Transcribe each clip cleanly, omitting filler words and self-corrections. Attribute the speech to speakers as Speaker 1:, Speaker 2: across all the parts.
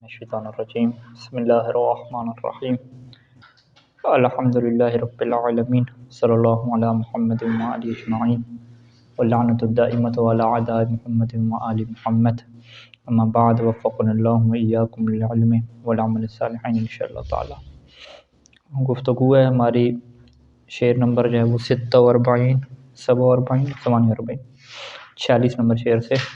Speaker 1: الشیطان الرجیم بسم اللہ الرحمن الرحیم الحمد للہ رب العالمین صلی اللہ علی محمد وآلہ اجمعین واللعنۃ الدائمۃ علی اعداء محمد وآل محمد اما بعد وفقنا اللہ وإیاکم للعلم والعمل الصالح انشاءاللہ تعالی۔ گفتگو ہے ہماری شعر نمبر جو ہے وہ 46 47 48 46 نمبر شعر سے۔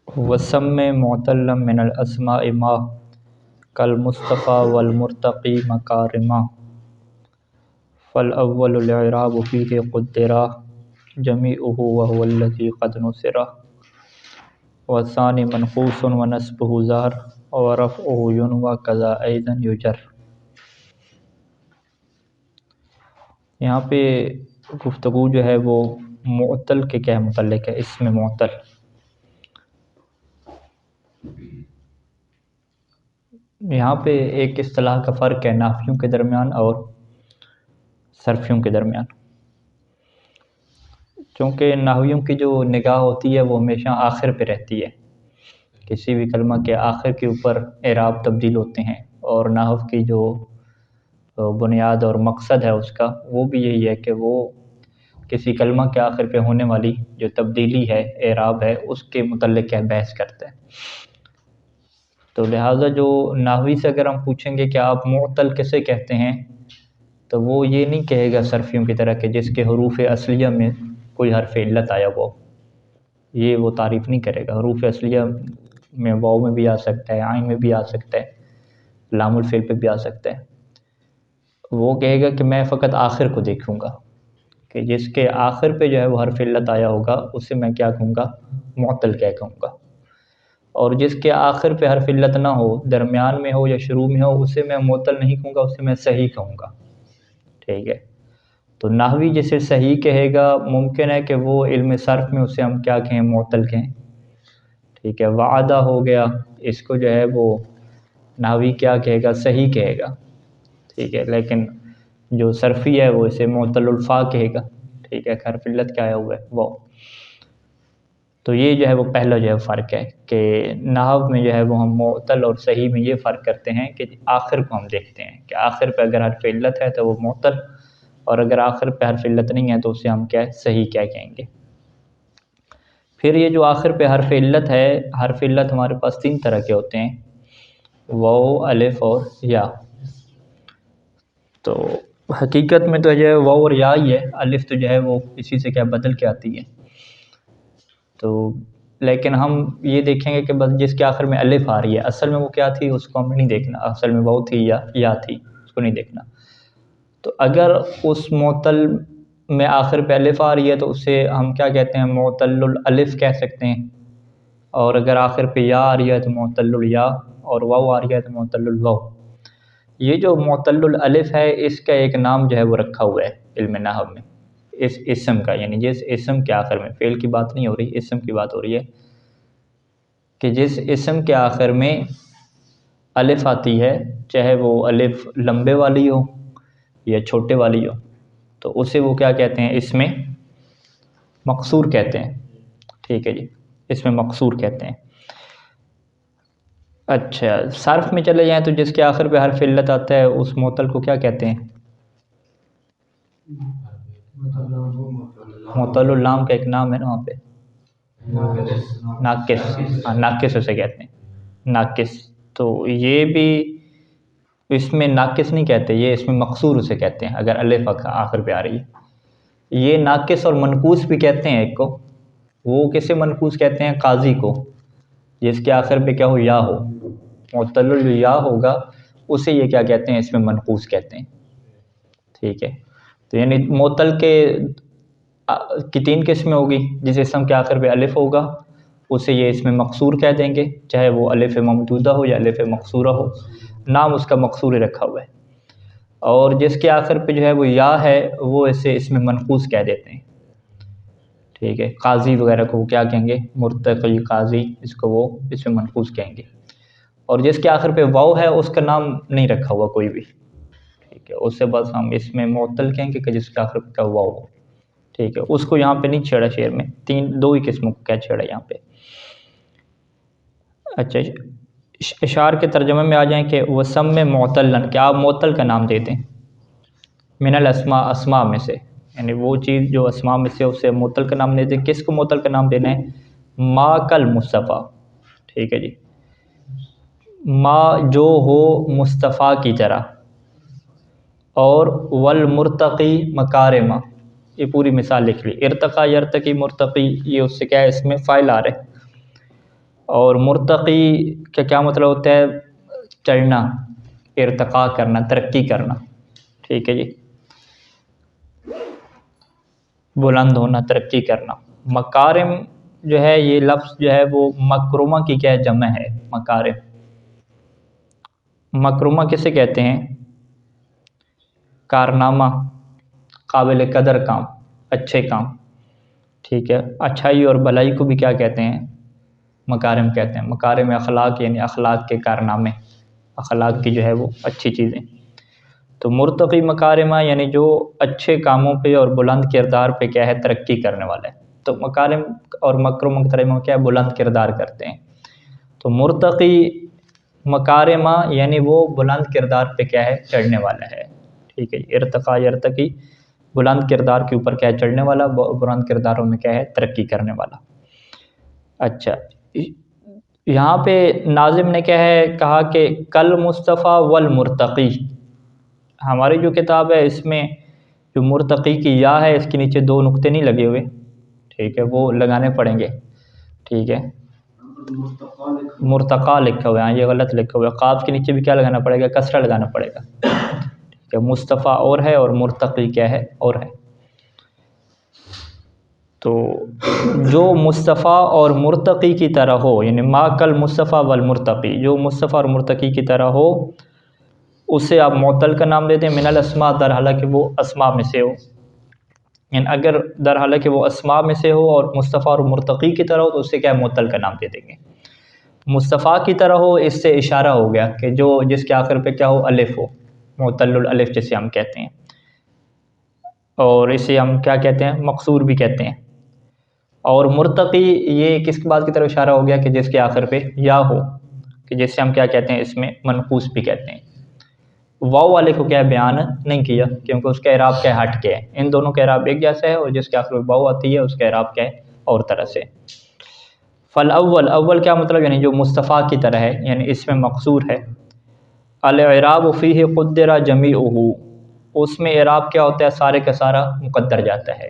Speaker 1: وسم معتلا من الاسماء ما کالمصطفیٰ والمرتقی مکارما فالاول الاعراب فیہ قدرا جمیعہ وهو الذی قد نصرا والثانی منقوص ونصبہ ظہر ورفعہ ینوی کذا ایضا یجر۔ یہاں پہ گفتگو جو ہے وہ معتل کے کیا متعلق ہے، اسم معتل۔ یہاں پہ ایک اصطلاح کا فرق ہے نحویوں کے درمیان اور صرفیوں کے درمیان۔ چونکہ نحویوں کی جو نگاہ ہوتی ہے وہ ہمیشہ آخر پہ رہتی ہے، کسی بھی کلمہ کے آخر کے اوپر اعراب تبدیل ہوتے ہیں، اور نحو کی جو بنیاد اور مقصد ہے اس کا وہ بھی یہی ہے کہ وہ کسی کلمہ کے آخر پہ ہونے والی جو تبدیلی ہے، اعراب ہے، اس کے متعلق کیا بحث کرتا ہے۔ تو لہٰذا جو نحوی سے اگر ہم پوچھیں گے کہ آپ معتل کسے کہتے ہیں، تو وہ یہ نہیں کہے گا صرفیوں کی طرح کہ جس کے حروف اصلیہ میں کوئی حرف علت آیا ہوا، یہ وہ تعریف نہیں کرے گا۔ حروف اصلیہ میں واو میں بھی آ سکتا ہے، عین میں بھی آ سکتا ہے، لام الفعل پہ بھی آ سکتا ہے۔ وہ کہے گا کہ میں فقط آخر کو دیکھوں گا، کہ جس کے آخر پہ جو ہے وہ حرف علت آیا ہوگا اسے میں کیا کہوں گا، معتل کہوں گا، اور جس کے آخر پہ حرف علت نہ ہو، درمیان میں ہو یا شروع میں ہو، اسے میں معتل نہیں کہوں گا، اسے میں صحیح کہوں گا۔ ٹھیک ہے، تو نحوی جسے صحیح کہے گا ممکن ہے کہ وہ علم صرف میں اسے ہم کیا کہیں، معتل کہیں۔ ٹھیک ہے، وعدہ ہو گیا، اس کو جو ہے وہ نحوی کیا کہے گا، صحیح کہے گا۔ ٹھیک ہے، لیکن جو صرفی ہے وہ اسے معتل الفا کہے گا۔ ٹھیک ہے، حرف علت کیا آیا ہوا ہے وہ۔ تو یہ جو ہے وہ پہلا جو ہے فرق ہے کہ نحو میں جو ہے وہ ہم معتل اور صحیح میں یہ فرق کرتے ہیں کہ آخر کو ہم دیکھتے ہیں کہ آخر پہ اگر حرف علت ہے تو وہ معتل، اور اگر آخر پہ حرف علت نہیں ہے تو اسے ہم کیا صحیح کیا کہیں گے۔ پھر یہ جو آخر پہ حرف علت ہے، حرف علت ہمارے پاس 3 طرح کے ہوتے ہیں، واو، الف اور یا۔ تو حقیقت میں تو جو ہے واو اور یا ہی ہے، الف تو جو ہے وہ اسی سے کیا بدل کے آتی ہے۔ تو لیکن ہم یہ دیکھیں گے کہ بس جس کے آخر میں الف آ رہی ہے، اصل میں وہ کیا تھی اس کو ہم نہیں دیکھنا، اصل میں واو تھی یا تھی، اس کو نہیں دیکھنا۔ تو اگر اس معتل میں آخر پہ الف آ رہی ہے تو اسے ہم کیا کہتے ہیں، معتل الالف کہہ سکتے ہیں، اور اگر آخر پہ یا آ رہی ہے تو معتل الیا، اور واو آ رہی ہے تو معتل الواو۔ یہ جو معتل الالف ہے اس کا ایک نام جو ہے وہ رکھا ہوا ہے علم نحو میں، اس اسم کا، یعنی جس اسم کے آخر میں، فعل کی بات نہیں ہو رہی، اسم کی بات ہو رہی ہے، کہ جس اسم کے آخر میں الف آتی ہے، چاہے وہ الف لمبے والی ہو یا چھوٹے والی ہو، تو اسے وہ کیا کہتے ہیں، اس میں مقصور کہتے ہیں۔ ٹھیک ہے جی، اس میں مقصور کہتے ہیں۔ اچھا، صرف میں چلے جائیں تو جس کے آخر پہ حرف علت آتا ہے اس معتل کو کیا کہتے ہیں، معتل اللام کا ایک نام ہے نا وہاں پہ، ناقص، ناقص اسے کہتے ہیں، ناقص۔ تو یہ بھی اس میں ناقص نہیں کہتے، یہ اس میں مقصور اسے کہتے ہیں اگر الف آخر پہ آ رہی ہے۔ یہ ناقص اور منقوص بھی کہتے ہیں ایک کو، وہ کسے منقوص کہتے ہیں، قاضی کو، جس کے آخر پہ کیا ہو، یا ہو، معتل الیا ہوگا، اسے یہ کیا کہتے ہیں، اس میں منقوص کہتے ہیں۔ ٹھیک ہے، تو یعنی معتل کی 3 قسمیں ہوگی، جس اسم کے آخر پہ الف ہوگا اسے یہ اس میں مقصور کہہ دیں گے، چاہے وہ الف ممدودہ ہو یا الف مقصورہ ہو، نام اس کا مقصور رکھا ہوا ہے۔ اور جس کے آخر پہ جو ہے وہ یا ہے وہ اسے اس میں منقوص کہہ دیتے ہیں۔ ٹھیک ہے، قاضی وغیرہ کو وہ کیا کہیں گے، مرتقی، قاضی، اس کو وہ اس میں منقوص کہیں گے۔ اور جس کے آخر پہ واو ہے اس کا نام نہیں رکھا ہوا کوئی بھی، ٹھیک ہے، اس سے بس ہم اس میں معتل کہیں گے کہ جس کے آخر پہ واو ہو۔ ٹھیک ہے، اس کو یہاں پہ نہیں چھیڑا شعر میں، 2 ہی قسموں کو کیا چھیڑا یہاں پہ۔ اچھا، اشار کے ترجمے میں آ جائیں کہ وسم میں معطلن، کہ آپ معطل کا نام دے دیں، من الاسماء، اسماء میں سے، یعنی وہ چیز جو اسماء میں سے اسے معطل کا نام دے دیں۔ کس کو معطل کا نام دینا ہے؟ ما کل مصطفیٰ، ٹھیک ہے جی، ما جو ہو مصطفیٰ کی طرح، اور والمرتقی مکارمہ، یہ پوری مثال لکھ لی، ارتقا یرتقی مرتقی، یہ اس سے کیا ہے، اس میں فائل آ رہے، اور مرتقی کا کیا مطلب ہوتا ہے؟ چڑھنا، ارتقا کرنا، ترقی کرنا، ٹھیک ہے جی، بلند ہونا، ترقی کرنا۔ مکارم جو ہے یہ لفظ جو ہے وہ مکرمہ کی کیا جمع ہے؟ مکارم، مکرمہ کسے کہتے ہیں؟ کارنامہ، قابل قدر کام، اچھے کام، ٹھیک ہے، اچھائی اور بھلائی کو بھی کیا کہتے ہیں؟ مکارم کہتے ہیں۔ مکارم اخلاق یعنی اخلاق کے کارنامے، اخلاق کی جو ہے وہ اچھی چیزیں۔ تو مرتقی مکارمہ یعنی جو اچھے کاموں پہ اور بلند کردار پہ کیا ہے، ترقی کرنے والا ہے۔ تو مکارم اور مکرمہ کی طرح کیا ہے، بلند کردار کرتے ہیں۔ تو مرتقی مکارمہ یعنی وہ بلند کردار پہ کیا ہے، چڑھنے والا ہے، ٹھیک ہے۔ ارتقا یرتقی، بلند کردار کے اوپر کیا ہے، چڑھنے والا، بلند کرداروں میں کیا ہے، ترقی کرنے والا۔ اچھا، یہاں پہ ناظم نے کیا ہے کہا کہ کل مصطفیٰ والمرتقی، ہماری جو کتاب ہے اس میں جو مرتقی کی یا ہے اس کے نیچے دو نقطے نہیں لگے ہوئے، ٹھیک ہے، وہ لگانے پڑیں گے، ٹھیک ہے، مرتقا لکھا ہوا ہے، یہ غلط لکھا ہوا ہے، قاف کے نیچے بھی کیا لگانا پڑے گا، کسرہ لگانا پڑے گا، ٹھیک ہے، مصطفیٰ اور ہے اور مرتقی کیا ہے، اور ہے۔ تو جو مصطفیٰ اور مرتقی کی طرح ہو، یعنی ما کل مصطفیٰ والمرتقی، جو مصطفیٰ اور مرتقی کی طرح ہو اسے آپ معطل کا نام دیتے ہیں، من الاسماء، در حالانکہ وہ اسماء میں سے ہو، یعنی اگر در حالانکہ وہ اسماء میں سے ہو اور مصطفیٰ اور مرتقی کی طرح ہو تو اس سے کیا معطل کا نام دے دیں گے۔ مصطفیٰ کی طرح ہو، اس سے اشارہ ہو گیا کہ جو جس کے آخر پہ کیا ہو، الف ہو، معطل الالف جسے ہم کہتے ہیں، اور اسے ہم کیا کہتے ہیں، مقصور بھی کہتے ہیں۔ اور مرتقی یہ کس کے بعد کی طرف اشارہ ہو گیا کہ جس کے آخر پہ یا ہو، کہ جس سے ہم کیا کہتے ہیں، اس میں منقوص بھی کہتے ہیں۔ واو والے کو کیا بیان نہیں کیا کیونکہ اس کا اعراب کیا ہٹ کے ہے، ان دونوں کا اعراب ایک جیسا ہے، اور جس کے آخر میں واو آتی ہے اس کا اعراب کیا ہے، اور طرح سے۔ فالاول، اول کیا مطلب، یعنی جو مصطفیٰ کی طرح ہے، یعنی اس میں مقصور ہے۔ الاعراب فیہ قدر جمیعہ، اس میں اعراب کیا ہوتا ہے، سارے کا سارا مقدر جاتا ہے،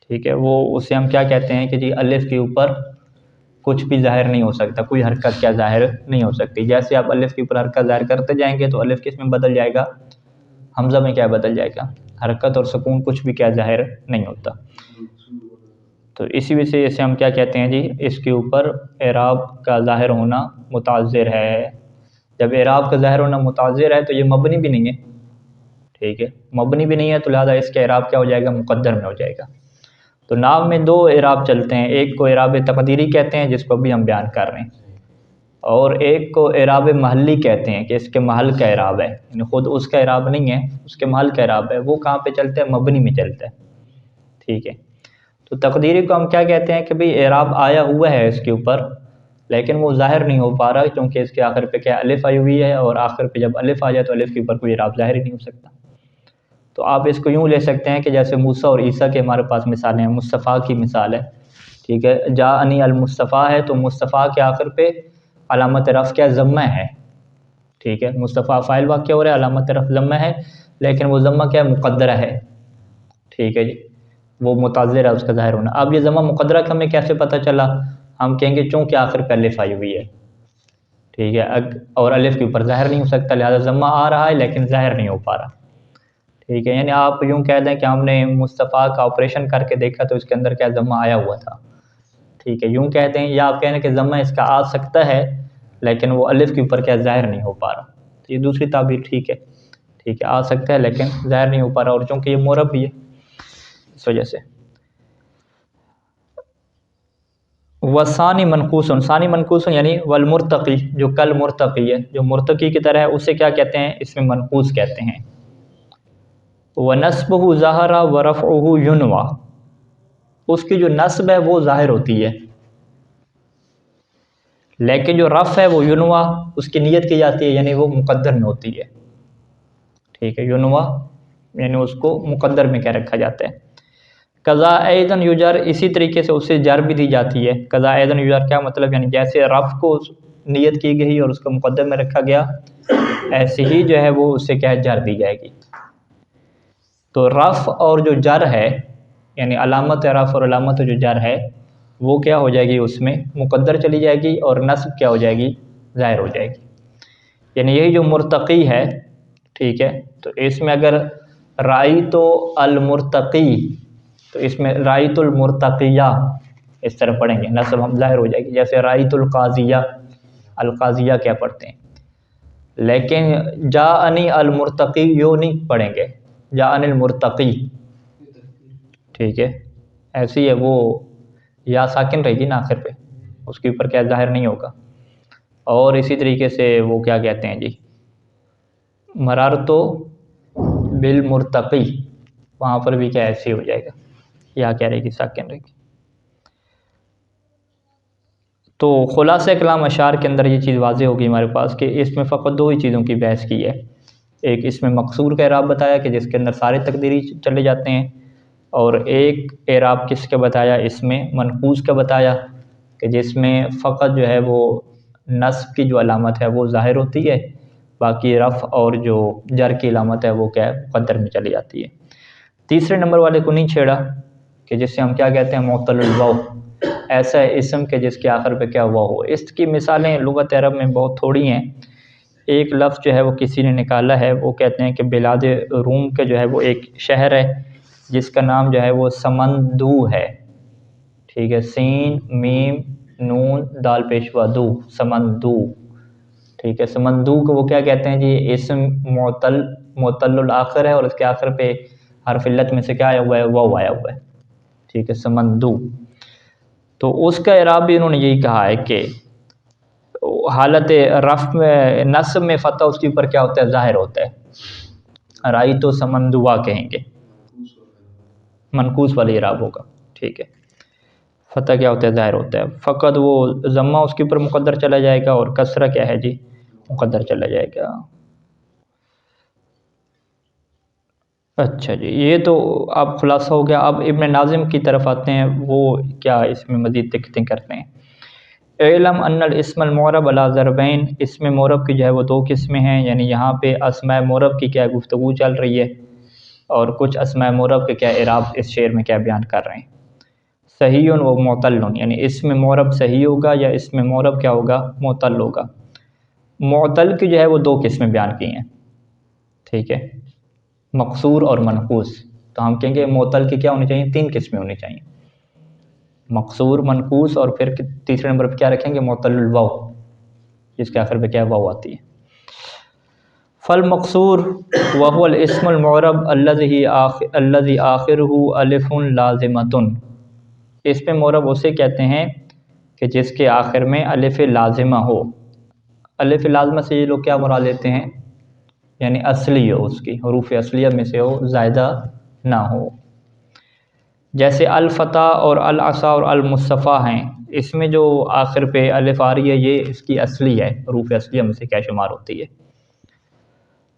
Speaker 1: ٹھیک ہے، وہ اسے ہم کیا کہتے ہیں کہ جی الف کے اوپر کچھ بھی ظاہر نہیں ہو سکتا، کوئی حرکت کیا ظاہر نہیں ہو سکتی۔ جیسے آپ الف کے اوپر حرکت ظاہر کرتے جائیں گے تو الف کس میں بدل جائے گا، حمزہ میں کیا بدل جائے گا، حرکت اور سکون کچھ بھی کیا ظاہر نہیں ہوتا۔ تو اسی وجہ سے ہم کیا کہتے ہیں جی، اس کے اوپر اعراب کا ظاہر ہونا متعذر ہے۔ جب اعراب کا ظاہر ہونا متعذر ہے تو یہ مبنی بھی نہیں ہے، ٹھیک ہے، مبنی بھی نہیں ہے، تو لہٰذا اس کا اعراب کیا ہو جائے گا، مقدر میں ہو جائے گا۔ تو نام میں دو اعراب چلتے ہیں، ایک کو اعراب تقدیری کہتے ہیں جس کو ابھی ہم بیان کر رہے ہیں، اور ایک کو اعراب محلی کہتے ہیں کہ اس کے محل کا اعراب ہے، یعنی خود اس کا اعراب نہیں ہے، اس کے محل کا اعراب ہے، وہ کہاں پہ چلتا ہے، مبنی میں چلتا ہے، ٹھیک ہے۔ تو تقدیری کو ہم کیا کہتے ہیں کہ بھئی اعراب آیا ہوا ہے اس کے اوپر لیکن وہ ظاہر نہیں ہو پا رہا کیونکہ اس کے آخر پہ کیا الف آئی ہوئی ہے، اور آخر پہ جب الف آ جائے تو الف کے اوپر کوئی اعراب ظاہر ہی نہیں ہو سکتا۔ تو آپ اس کو یوں لے سکتے ہیں کہ جیسے موسیٰ اور عیسیٰ کے ہمارے پاس مثالیں ہیں، مصطفیٰ کی مثال ہے، ٹھیک ہے، جاءنی المصطفیٰ ہے تو مصطفیٰ کے آخر پہ علامت رفع کیا ضمہ ہے، ٹھیک ہے، مصطفیٰ فاعل واقع ہو رہا ہے، علامت رفع ضمہ ہے، لیکن وہ ضمہ کیا مقدرہ ہے، ٹھیک ہے جی، وہ متعذر ہے اس کا ظاہر ہونا۔ اب یہ ضمہ مقدرہ کا ہمیں کیسے پتہ چلا، ہم کہیں گے چونکہ آخر پہ الف آئی ہوئی ہے، ٹھیک ہے، اور الف کے اوپر ظاہر نہیں ہو سکتا، لہذا ضمہ آ رہا ہے لیکن ظاہر نہیں ہو پا رہا، ٹھیک ہے، یعنی آپ یوں کہہ دیں کہ ہم نے مصطفیٰ کا آپریشن کر کے دیکھا تو اس کے اندر کیا ضمہ آیا ہوا تھا، ٹھیک ہے، یوں کہتے ہیں، یا آپ کہہ دیں کہ ضمہ اس کا آ سکتا ہے لیکن وہ الف کے اوپر کیا ظاہر نہیں ہو پا رہا، تو یہ دوسری تعبیر ٹھیک ہے، ٹھیک ہے، آ سکتا ہے لیکن ظاہر نہیں ہو پا رہا، اور چونکہ یہ معرب بھی ہے اس وجہ سے۔ وثانی منقوص، ثانی منقوص یعنی والمرتقی، جو کل مرتقی ہے، جو مرتقی کی طرح ہے اسے کیا کہتے ہیں، اس میں منقوص کہتے ہیں۔ وَنَصْبُهُ ظَهَرَ وَرَفْعُهُ يُنْوَى، اس کی جو نصب ہے وہ ظاہر ہوتی ہے، لیکن جو رف ہے وہ ینوا اس کی نیت کی جاتی ہے، یعنی وہ مقدر میں ہوتی ہے، ٹھیک ہے، ینوا یعنی اس کو مقدر میں کیا رکھا جاتا ہے۔ قضا ایدن یجر، اسی طریقے سے اسے جر بھی دی جاتی ہے۔ قضا ایدن یجر کیا مطلب، یعنی جیسے رف کو نیت کی گئی اور اس کو مقدر میں رکھا گیا، ایسے ہی جو ہے وہ اس سے کیا جر دی جائے گی۔ تو رف اور جو جر ہے، یعنی علامت رف اور علامت جو جر ہے وہ کیا ہو جائے گی، اس میں مقدر چلی جائے گی، اور نصب کیا ہو جائے گی، ظاہر ہو جائے گی۔ یعنی یہی جو مرتقی ہے، ٹھیک ہے، تو اس میں اگر رأیت المرتقی، تو اس میں رأیت المرتقیہ اس طرح پڑھیں گے، نصب ہم ظاہر ہو جائے گی، جیسے رأیت القاضیہ، القاضیہ کیا پڑھتے ہیں، لیکن جاءنی المرتقی یوں نہیں پڑھیں گے، جاءنی المرتقی، ٹھیک ہے، ایسی ہے وہ یا ساکن رہے گی نا آخر پہ، اس کے اوپر کیا ظاہر نہیں ہوگا۔ اور اسی طریقے سے وہ کیا کہتے ہیں جی، مرارتو بالمرتقی، وہاں پر بھی کیا ایسے ہو جائے گا، یا کیا رہے گی، ساکن رہے گی۔ تو خلاصہ کلام اشعار کے اندر یہ چیز واضح ہوگی ہمارے پاس کہ اس میں فقط دو ہی چیزوں کی بحث کی ہے، ایک اس میں مقصور کا اعراب بتایا کہ جس کے اندر سارے تقدیری چلے جاتے ہیں، اور ایک اعراب کس کا بتایا، اس میں منقوص کا بتایا کہ جس میں فقط جو ہے وہ نصب کی جو علامت ہے وہ ظاہر ہوتی ہے، باقی رفع اور جو جر کی علامت ہے وہ کیا ہے، مقدر میں چلی جاتی ہے۔ تیسرے نمبر والے کو نہیں چھیڑا کہ جس سے ہم کیا کہتے ہیں، معطل الواو، ایسا اسم کہ جس کے آخر پہ کیا واو ہو۔ اس کی مثالیں لغت عرب میں بہت تھوڑی ہیں۔ ایک لفظ جو ہے وہ کسی نے نکالا ہے، وہ کہتے ہیں کہ بلاد روم کے جو ہے وہ ایک شہر ہے جس کا نام جو ہے وہ سمندو ہے، ٹھیک ہے، سین میم نون دال پیشوا دو، سمندو، ٹھیک ہے، سمندو کو وہ کیا کہتے ہیں جی، اسم معطل الآخر ہے اور اس کے آخر پہ حرف علت میں سے کیا آیا ہوا ہے، واو آیا ہوا ہے، ٹھیک ہے، سمندو۔ تو اس کا اعراب بھی انہوں نے یہی کہا ہے کہ حالت رفع میں نصب میں فتح اس کے اوپر کیا ہوتا ہے، ظاہر ہوتا ہے، رائی تو سمندوا کہیں گے، منقوص والا اعراب ہوگا، ٹھیک ہے، فتح کیا ہوتا ہے، ظاہر ہوتا ہے، فقط وہ ضمہ اس کے اوپر مقدر چلا جائے گا اور کسرہ کیا ہے جی، مقدر چلا جائے گا۔ اچھا جی، یہ تو اب خلاصہ ہو گیا۔ اب ابن ناظم کی طرف آتے ہیں، وہ کیا اس میں مزید دقتیں کرتے ہیں۔ اعلم ان الاسم المعرب علی ضربین، اسم معرب کی جو ہے وہ دو قسمیں ہیں، یعنی یہاں پہ اسماء معرب کی کیا گفتگو چل رہی ہے اور کچھ اسماء معرب کے کیا اعراب اس شعر میں کیا بیان کر رہے ہیں۔ صحیح و معطل، یعنی اسم معرب صحیح ہوگا یا اسم معرب کیا ہوگا، معطل ہوگا۔ معطل کی جو ہے وہ دو قسمیں بیان کی ہیں، ٹھیک ہے، مقصور اور منقوص۔ تو ہم کہیں گے معطل کی کیا ہونی چاہیے، تین قسمیں ہونی چاہیے، مقصور، منقوص، اور پھر تیسرے نمبر پہ کیا رکھیں گے، معطل الواو، جس کے آخر پہ کیا واو آتی ہے۔ فالمقصور وهو الاسم المعرب الذي آخره الف لازمۃ، اس میں معرب اسے کہتے ہیں کہ جس کے آخر میں الف لازمہ ہو۔ الف لازمہ سے یہ لوگ کیا مراد لیتے ہیں، یعنی اصلی ہو، اس کی حروف اصلیہ میں سے ہو، زائدہ نہ ہو۔ جیسے الفتح اور العصا اور المصطفیٰ ہیں، اس میں جو آخر پہ الف آ رہی ہے یہ اس کی اصلی ہے، حروف اصلیہ میں سے کیا شمار ہوتی ہے۔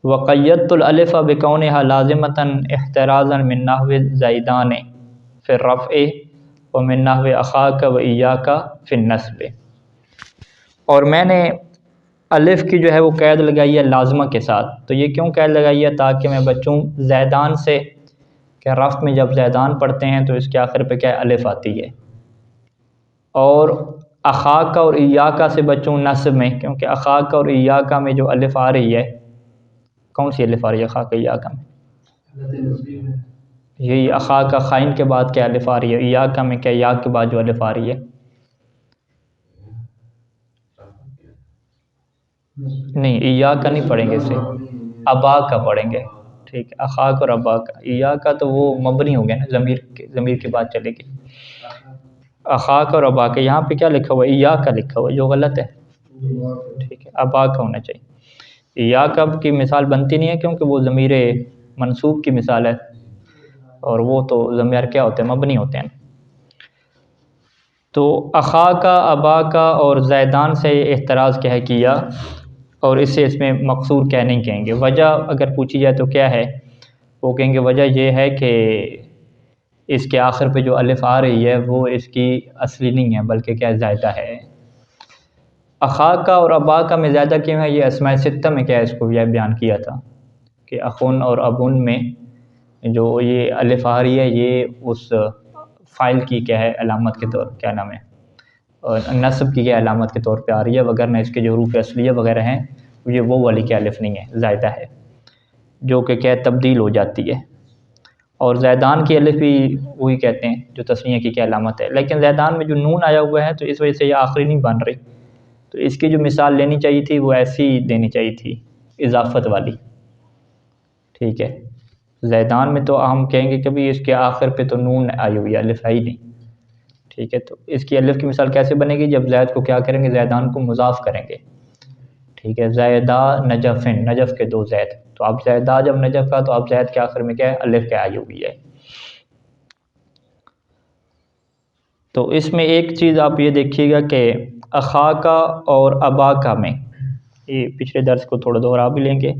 Speaker 1: وقیدت الالف بکونھا لازمۃ احترازا من نحو زیدان فی الرفع ومن نحو اخاک وایاک فی النصب، اور میں نے الف کی جو ہے وہ قید لگائی ہے لازمہ کے ساتھ۔ تو یہ کیوں قید لگائی ہے، تاکہ میں بچوں زیدان سے، کہ رفع میں جب زیدان پڑھتے ہیں تو اس کے آخر پہ کیا الف آتی ہے، اور اخاک اور ایاک سے بچوں نصب میں، کیونکہ اخاک اور ایاک میں جو الف آ رہی ہے، کون سی الف آ رہی ہے اخاک ایاک میں، یہی اخاک خائن کے بعد کیا الف آ رہی ہے، ایاک میں کیا یا کے بعد جو الف آ رہی ہے، نہیں ایاک نہیں پڑھیں گے، اسے ابا کا پڑھیں گے، ٹھیک ہے، اخاک اور ابا کا، ایاک تو وہ مبنی ہو گیا نا، ضمیر کے بعد چلے گی، اخاک اور ابا کا، یہاں پہ کیا لکھا ہوا ہے، ایاک کا لکھا ہوا ہے، جو غلط ہے، ٹھیک ہے، ابا کا ہونا چاہیے۔ ایاک کی مثال بنتی نہیں ہے کیونکہ وہ ضمیر منصوب کی مثال ہے، اور وہ تو ضمیر کیا ہوتے ہیں، مبنی ہوتے ہیں۔ تو اخا کا، ابا کا اور زیدان سے احتراز کیا اور اس میں مقصور کیا نہیں کہیں گے. وجہ اگر پوچھی جائے تو کیا ہے، وہ کہیں گے وجہ یہ ہے کہ اس کے آخر پہ جو الف آ رہی ہے وہ اس کی اصلی نہیں ہے بلکہ کیا زائدہ ہے. اخا کا اور ابا کا میں زیادہ کیوں ہے، یہ اسماء ستہ میں کیا ہے اس کو یہ بیان کیا تھا کہ اخن اور ابن میں جو یہ الف آ رہی ہے یہ اس فائل کی کیا ہے علامت کے طور کیا نام ہے، اور نصب کی کیا علامت کے طور پہ آ رہی ہے، وگرنہ اس کے جو حروف اصلیہ وغیرہ ہیں یہ وہ والی کیا الف نہیں ہے، زائدہ ہے جو کہ کیا تبدیل ہو جاتی ہے. اور زیدان کی الف بھی وہی کہتے ہیں جو تسنیہ کی کیا علامت ہے، لیکن زیدان میں جو نون آیا ہوا ہے تو اس وجہ سے یہ آخری نہیں بن رہی، تو اس کی جو مثال لینی چاہیے تھی وہ ایسی دینی چاہیے تھی اضافت والی. ٹھیک ہے، زیدان میں تو ہم کہیں گے کبھی اس کے آخر پہ تو نون آئی ہوئی ہے، الف آئی نہیں. ٹھیک ہے، تو اس کی الف کی مثال کیسے بنے گی، جب زید کو کیا کریں گے، زیدان کو مضاف کریں گے. ٹھیک ہے، زیدہ نجفن، نجف کے دو زید، تو اب زیدہ جب نجف کا تو اب زید کے آخر میں کیا ہے، الف کیا آئی ہوئی ہے. تو اس میں ایک چیز آپ یہ دیکھیے گا کہ اخا کا اور ابا کا میں، یہ پچھلے درس کو تھوڑا دوہرا بھی لیں گے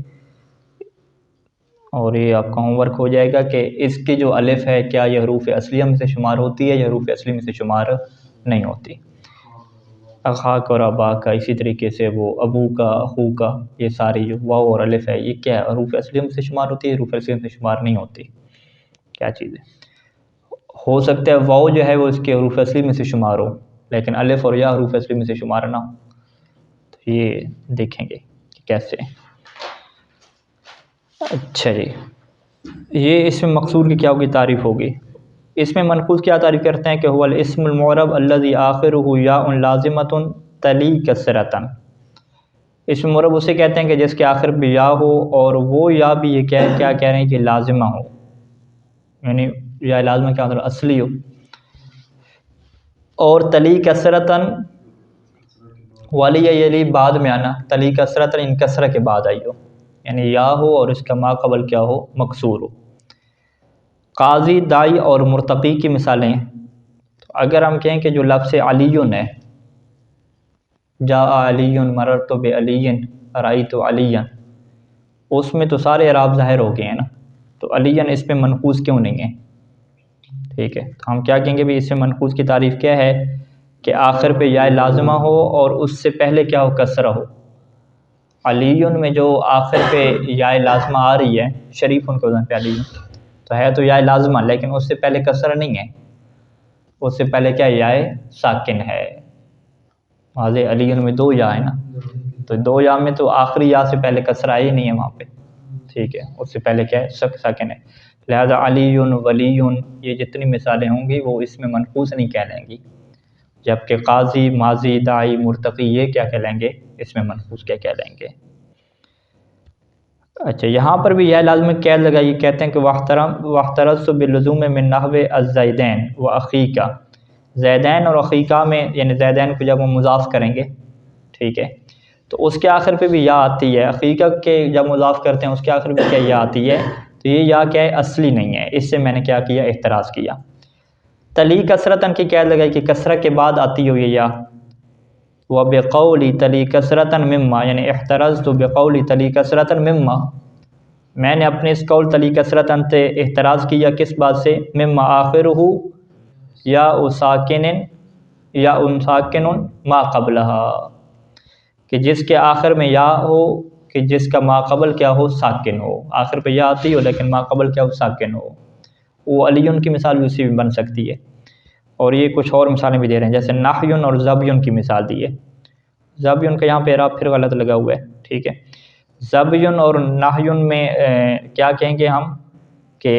Speaker 1: اور یہ آپ کا ہوم ورک ہو جائے گا کہ اس کی جو الف ہے کیا یہ حروف اصلیہ میں سے شمار ہوتی ہے یا حروف اصلی میں سے شمار نہیں ہوتی. اخا کا اور ابا کا، اسی طریقے سے وہ ابو کا، اخو کا، یہ ساری جو واو اور الف ہے یہ کیا ہے، حروف اصلیہ میں سے شمار ہوتی ہے، حروف اصلیہ میں سے شمار نہیں ہوتی. کیا چیز ہے، ہو سکتا ہے واو جو ہے وہ اس کے حروف اصلی میں سے شمار ہو لیکن الف اور یا حروف اصلی میں سے شمار نہ ہو. تو یہ دیکھیں گے کہ کیسے. اچھا جی، یہ اس میں مقصور کی کیا ہوگی تعریف ہوگی. اس میں منقوص کیا تعریف کرتے ہیں کہ هو الاسم المعرب الذي آخره یاء لازمۃ تلی کسرۃ. اسم معرب اسے کہتے ہیں کہ جس کے آخر پہ یا ہو اور وہ یا بھی یہ کیا کہہ رہے ہیں کہ لازمہ ہو، یعنی یا لازمہ کیا مطلب اصلی ہو. اور تلی کسرتاً والی یلی بعد میں آنا، تلی کسرتاً ان کسرہ کے بعد آئی ہو، یعنی یا ہو اور اس کا ما قبل کیا ہو، مکسور ہو. قاضی، دائی اور مرتقی کی مثالیں، تو اگر ہم کہیں کہ جو لفظ علیٌ ہے، جاء علی مررت بعلی رأیت علی، اس میں تو سارے اعراب ظاہر ہو گئے ہیں نا، تو علی اس پہ منقوص کیوں نہیں ہے. ٹھیک ہے، تو ہم کیا کہیں گے بھی اس سے منقوص کی تعریف کیا ہے کہ آخر پہ یا لازمہ ہو اور اس سے پہلے کیا ہو، کسرہ ہو. علی میں جو آخر پہ یا لازمہ آ رہی ہے، شریف ان کے وزن پہ علی تو ہے تو یا لازمہ، لیکن اس سے پہلے کسرہ نہیں ہے، اس سے پہلے کیا یا ساکن ہے. واضح، علی میں دو یا ہے نا، تو دو یا میں تو آخری یا سے پہلے کسرہ آئی نہیں ہے وہاں پہ. ٹھیک ہے، اس سے پہلے کیا ہے، ساکن ہے. لہذا علی ولی یہ جتنی مثالیں ہوں گی وہ اس میں منقوص نہیں کہلائیں گی، جبکہ قاضی، ماضی، دائی، مرتقی یہ کیا کہلائیں گے، اس میں منقوص کیا کہلائیں گے. اچھا، یہاں پر بھی یہ لازم قید لگائی، کہتے ہیں کہ واحترزت باللزوم من نحو الزیدین و اخیکا. زیدین اور اخیکا میں، یعنی زیدین کو جب ہم مضاف کریں گے، ٹھیک ہے، تو اس کے آخر پہ بھی یا آتی ہے. عقیقہ کے جب مضاف کرتے ہیں اس کے آخر پہ کیا یا آتی ہے، تو یہ یا کیا ہے، اصلی نہیں ہے. اس سے میں نے کیا کیا، احتراز کیا. تلی کسرتاً کی قید لگائی کہ کسرہ کے بعد آتی ہو یہ یا. وبقولی تلی کسرتاً مما، یعنی احترزت بقولی تلی کسرتاً مما، میں نے اپنے اس قول تلی کسرتاً سے احتراز کیا کس بات سے، مما آخرہ یا ساکن یا ان ساکن ما قبلہا، کہ جس کے آخر میں یا ہو کہ جس کا ما قبل کیا ہو، ساکن ہو. آخر پہ یا آتی ہو لیکن ما قبل کیا ہو، ساکن ہو. وہ علی کی مثال بھی اسی میں بن سکتی ہے. اور یہ کچھ اور مثالیں بھی دے رہے ہیں، جیسے نحیٌ اور ضبیٌ کی مثال دی ہے. ضبیٌ کا یہاں پہ اعراب پھر غلط لگا ہوا ہے. ٹھیک ہے، ضبیٌ اور نحیٌ میں کیا کہیں گے ہم کہ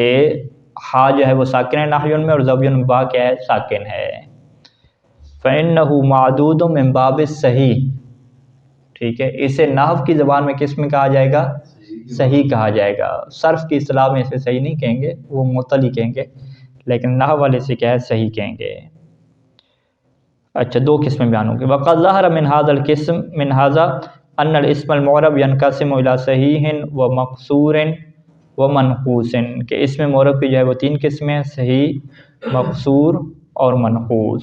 Speaker 1: ہا جو ہے وہ ساکن ہے نحیٌ میں، اور ضبیٌ میں با کیا ہے، ساکن ہے. فإنہ معدود من باب الصحیح. ٹھیک ہے، اسے نحو کی زبان میں کس میں کہا جائے گا، صحیح کہا جائے گا. صرف کی اصطلاح میں اسے صحیح نہیں کہیں گے، وہ معطل ہی کہیں گے، لیکن نحو والے سے کیا ہے، صحیح کہیں گے. اچھا، دو قسمیں بیان ہوں گی. وقد ظہر من هذا القسم من هذا ان الاسم المعرب ينقسم الى صحیح و مقصور و منقوص، کہ اسم معرب کی جو ہے وہ تین قسمیں ہیں، صحیح، مقصور اور منقوص.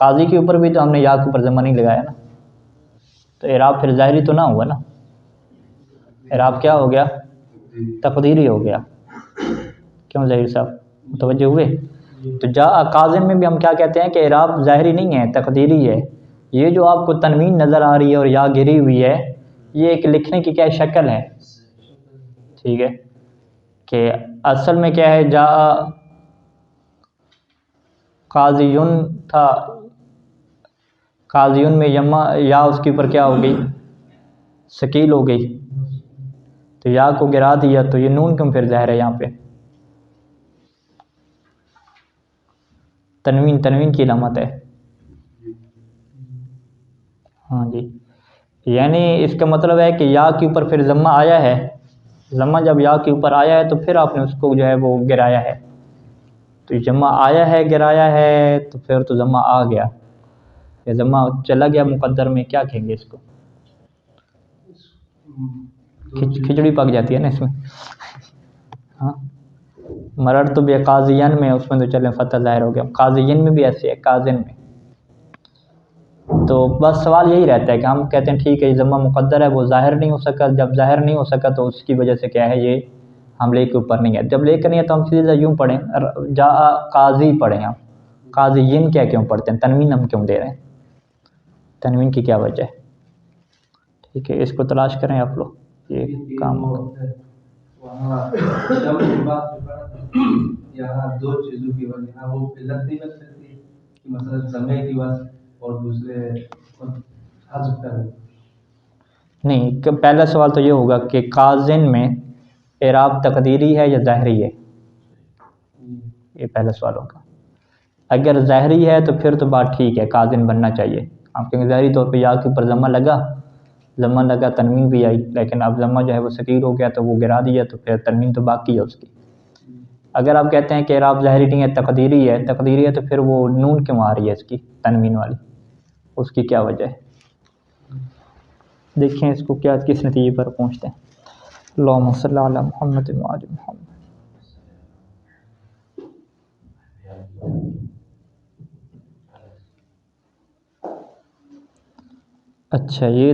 Speaker 1: قاضی کے اوپر بھی تو ہم نے یا کے اوپر ضمہ نہیں لگایا نا، تو اعراب پھر ظاہری تو نہ ہوا نا، اعراب کیا ہو گیا؟ تقدیری ہو گیا. کیوں ظاہر صاحب متوجہ ہوئے؟ تو جاء قاضٍ میں بھی ہم کیا کہتے ہیں کہ اعراب ظاہری نہیں ہے، تقدیری ہے. یہ جو آپ کو تنوین نظر آ رہی ہے اور یا گری ہوئی ہے، یہ ایک لکھنے کی کیا شکل ہے، ٹھیک ہے، کہ اصل میں کیا ہے، جاء قاضیٌ تھا، قاضیٌ میں یما یا اس کے اوپر کیا ہو گئی، ثقیل ہو گئی، تو یا کو گرا دیا، تو یہ نون کیوں پھر ظاہر ہے یہاں پہ؟ تنوین کی علامت ہے. ہاں جی، یعنی اس کا مطلب ہے کہ یا کے اوپر پھر ضمہ آیا ہے، ضمہ جب یا کے اوپر آیا ہے تو پھر آپ نے اس کو جو ہے وہ گرایا ہے. تو ضمہ آیا ہے گرایا ہے تو پھر تو ضمہ آ گیا، یا ضمہ چلا گیا مقدر میں، کیا کہیں گے اس کو؟ کھچڑی پک جاتی ہے نا اس میں. ہاں، مررت بقاضین میں، اس میں تو چلیں فتح ظاہر ہو گیا، قاضین میں بھی ایسے ہے، قاضن میں. تو بس سوال یہی رہتا ہے کہ ہم کہتے ہیں ٹھیک ہے یہ ضمہ مقدر ہے، وہ ظاہر نہیں ہو سکا، جب ظاہر نہیں ہو سکا تو اس کی وجہ سے کیا ہے، یہ ہم لے کے اوپر نہیں ہے. جب لے کے نہیں ہے تو ہم سیدھا یوں پڑھیں، جاء قاضی پڑھیں، ہم قاضیین کیا کیوں پڑھتے ہیں، تنوین ہم کیوں دے رہے ہیں، تنوین کی کیا وجہ ہے؟ ٹھیک ہے، اس کو تلاش کریں آپ لوگ، یہ کام
Speaker 2: وہاں یہاں دو چیزوں کی وجہ، وہ علت نہیں بن سکتی کہ مثلا سمے کی وجہ اور دوسرے حذف کریں.
Speaker 1: نہیں، پہلا سوال تو یہ ہوگا کہ قاضن میں اعراب تقدیری ہے یا ظاہری ہے، یہ پہلا سوال ہوگا. اگر ظاہری ہے تو پھر تو بات ٹھیک ہے، قاضن بننا چاہیے. آپ کہیں ظاہری طور پہ یا کے اوپر ضمہ لگا تنوین بھی آئی، لیکن اب ضمہ جو ہے وہ ثقیل ہو گیا تو وہ گرا دیا، تو پھر تنوین تو باقی ہے اس کی. اگر آپ کہتے ہیں کہ اعراب ظاہری نہیں ہے، تقدیری ہے تو پھر وہ نون کیوں آ رہی ہے اس کی تنوین والی، اس کی کیا وجہ ہے؟ دیکھیں اس کو کیا کس نتیجے پر پہنچتے ہیں. اللہم صلی علی محمد و آل محمد. اچھا، یہ